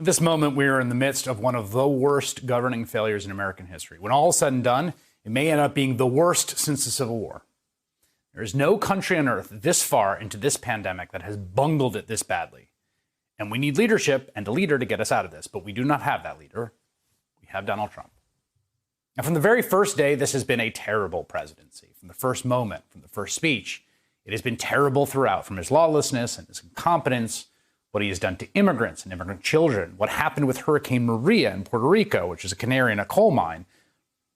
At this moment, we are in the midst of one of the worst governing failures in American history. When all is said and done, it may end up being the worst since the Civil War. There is no country on earth this far into this pandemic that has bungled it this badly. And we need leadership and a leader to get us out of this. But we do not have that leader. We have Donald Trump. And from the very first day, this has been a terrible presidency. From the first moment, from the first speech, it has been terrible throughout, from his lawlessness and his incompetence, what he has done to immigrants and immigrant children, what happened with Hurricane Maria in Puerto Rico, which is a canary in a coal mine,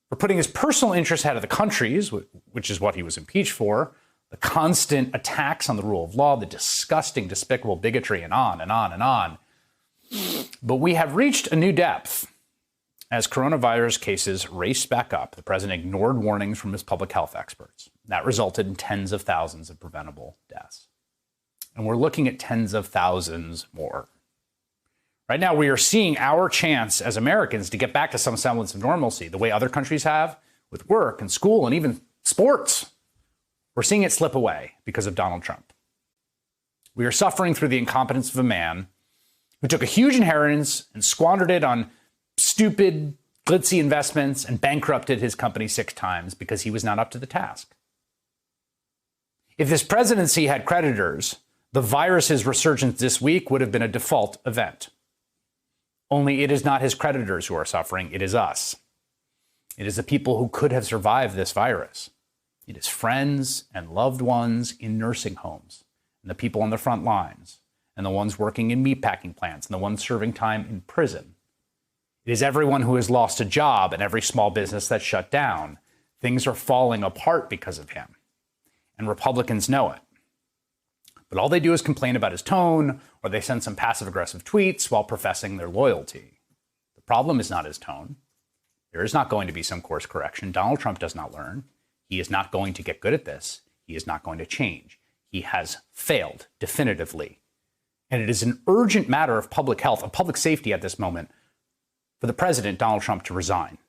for putting his personal interests ahead of the country's, which is what he was impeached for, the constant attacks on the rule of law, the disgusting, despicable bigotry, and on and on and on. But we have reached a new depth. As coronavirus cases raced back up, the president ignored warnings from his public health experts. That resulted in tens of thousands of preventable deaths. And we're looking at tens of thousands more. Right now, we are seeing our chance as Americans to get back to some semblance of normalcy, the way other countries have with work and school and even sports. We're seeing it slip away because of Donald Trump. We are suffering through the incompetence of a man who took a huge inheritance and squandered it on stupid, glitzy investments and bankrupted his company 6 times because he was not up to the task. If this presidency had creditors, the virus's resurgence this week would have been a default event. Only it is not his creditors who are suffering, it is us. It is the people who could have survived this virus. It is friends and loved ones in nursing homes, and the people on the front lines, and the ones working in meatpacking plants, and the ones serving time in prison. It is everyone who has lost a job and every small business that's shut down. Things are falling apart because of him, and Republicans know it. But all they do is complain about his tone, or they send some passive-aggressive tweets while professing their loyalty. The problem is not his tone. There is not going to be some course correction. Donald Trump does not learn. He is not going to get good at this. He is not going to change. He has failed definitively. And it is an urgent matter of public health, of public safety at this moment, for the president, Donald Trump, to resign.